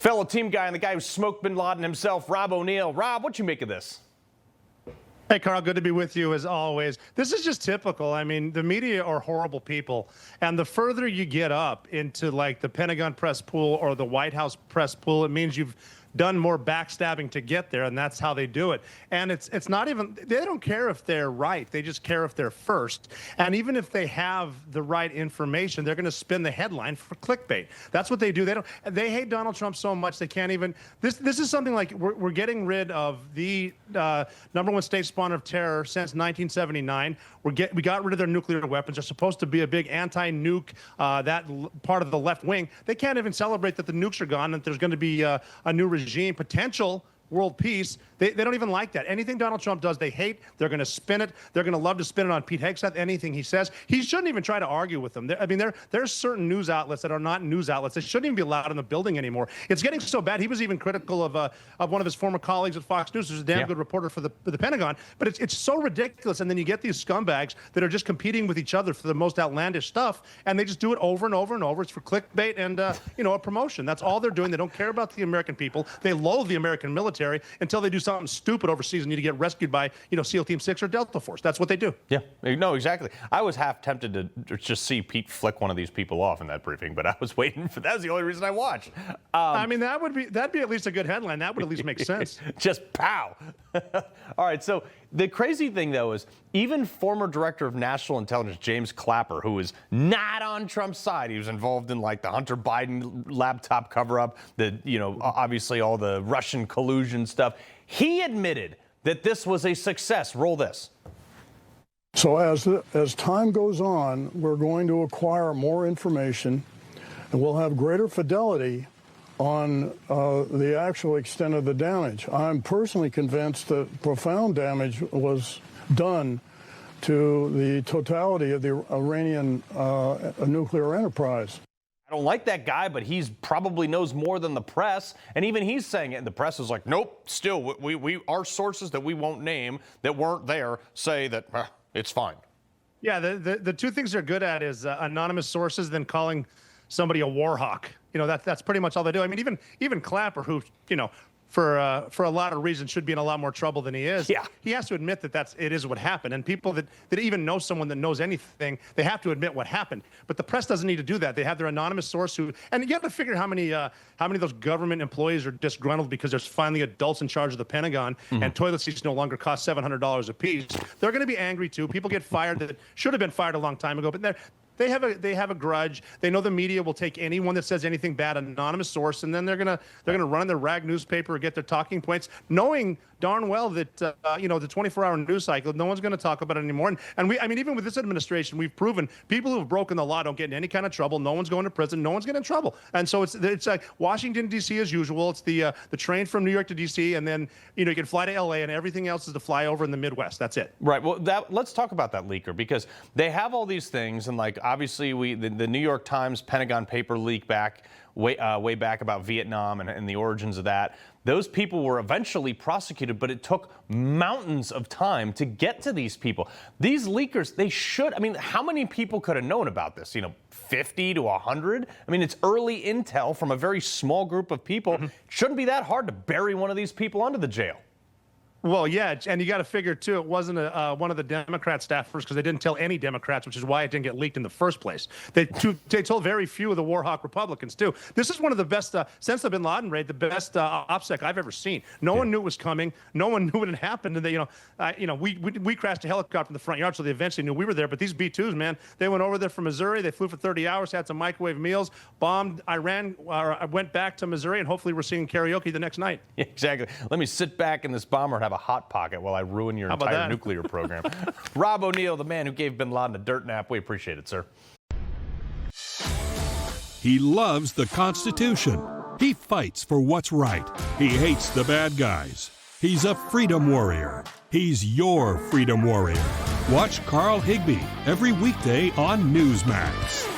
fellow team guy and the guy who smoked bin Laden himself, Rob O'Neill. Rob, what you make of this? Hey, Carl, good to be with you as always. This is just typical. I mean, the media are horrible people. And the further you get up into like the Pentagon press pool or the White House press pool, it means you've done more backstabbing to get there, and that's how they do it. And it's not even, they don't care if they're right. They just care if they're first. And even if they have the right information, they're going to spin the headline for clickbait. That's what they do. They hate Donald Trump so much they can't even, this is something like we're getting rid of the #1 state spawner of terror since 1979. We got rid of their nuclear weapons. They're supposed to be a big anti-nuke, that part of the left wing. They can't even celebrate that the nukes are gone and there's going to be a new regime, potential world peace. They don't even like that. Anything Donald Trump does, they hate. They're going to spin it. They're going to love to spin it on Pete Hegseth, anything he says. He shouldn't even try to argue with them. I mean, there's certain news outlets that are not news outlets. They shouldn't even be allowed in the building anymore. It's getting so bad. He was even critical of one of his former colleagues at Fox News, who's a damn good reporter for the Pentagon. But it's so ridiculous. And then you get these scumbags that are just competing with each other for the most outlandish stuff, and they just do it over and over and over. It's for clickbait and a promotion. That's all they're doing. They don't care about the American people. They loathe the American military until they do something stupid overseas and need to get rescued by, SEAL Team 6 or Delta Force. That's what they do. Yeah, no, exactly. I was half tempted to just see Pete flick one of these people off in that briefing, but I was waiting for that. Was the only reason I watched. I mean, that'd be at least a good headline. That would at least make sense. Just pow. All right, so the crazy thing, though, is even former Director of National Intelligence James Clapper, who is not on Trump's side, he was involved in like the Hunter Biden laptop cover-up, obviously all the Russian collusion stuff. He admitted that this was a success. Roll this. So as time goes on, we're going to acquire more information, and we'll have greater fidelity on the actual extent of the damage. I'm personally convinced that profound damage was done to the totality of the Iranian nuclear enterprise. I don't like that guy, but he's probably knows more than the press, and even he's saying it, and the press is like, nope, still, our sources that we won't name that weren't there say that it's fine. Yeah, the two things they're good at is anonymous sources, then calling somebody a war hawk. That's pretty much all they do. I mean, even Clapper, who, for a lot of reasons should be in a lot more trouble than he is. Yeah. He has to admit that it is what happened. And people that even know someone that knows anything, they have to admit what happened. But the press doesn't need to do that. They have their anonymous source and you have to figure how many of those government employees are disgruntled because there's finally adults in charge of the Pentagon and toilet seats no longer cost $700 a piece. They're going to be angry too. People get fired that should have been fired a long time ago, but they have a grudge. They know the media will take anyone that says anything bad, anonymous source, and then they're gonna run in their rag newspaper or get their talking points, knowing darn well that the 24-hour news cycle, no one's going to talk about it anymore. And even with this administration, we've proven people who have broken the law don't get in any kind of trouble. No one's going to prison. No one's getting in trouble. And so it's like Washington D.C. as usual. It's the train from New York to D.C. and then you can fly to L.A. and everything else is to fly over in the Midwest. That's it. Right. Well, let's talk about that leaker, because they have all these things, and like obviously the New York Times Pentagon paper leak back way back about Vietnam and the origins of that. Those people were eventually prosecuted, but it took mountains of time to get to these people. These leakers, how many people could have known about this? 50 to 100? I mean, it's early intel from a very small group of people. It shouldn't be that hard to bury one of these people under the jail. Well, yeah, and you got to figure, too, it wasn't one of the Democrat staffers, because they didn't tell any Democrats, which is why it didn't get leaked in the first place. They told very few of the war hawk Republicans, too. This is one of the best, since the bin Laden raid, the best OPSEC I've ever seen. No one knew it was coming. No one knew it had happened. And we crashed a helicopter in the front yard, so they eventually knew we were there. But these B-2s, man, they went over there from Missouri. They flew for 30 hours, had some microwave meals, bombed Iran, went back to Missouri, and hopefully we're singing karaoke the next night. Yeah, exactly. Let me sit back in this bomber and have a Hot Pocket while I ruin your entire nuclear program. Rob O'Neill, the man who gave bin Laden a dirt nap. We appreciate it, sir. He loves the Constitution. He fights for what's right. He hates the bad guys. He's a freedom warrior. He's your freedom warrior. Watch Carl Higbie every weekday on Newsmax.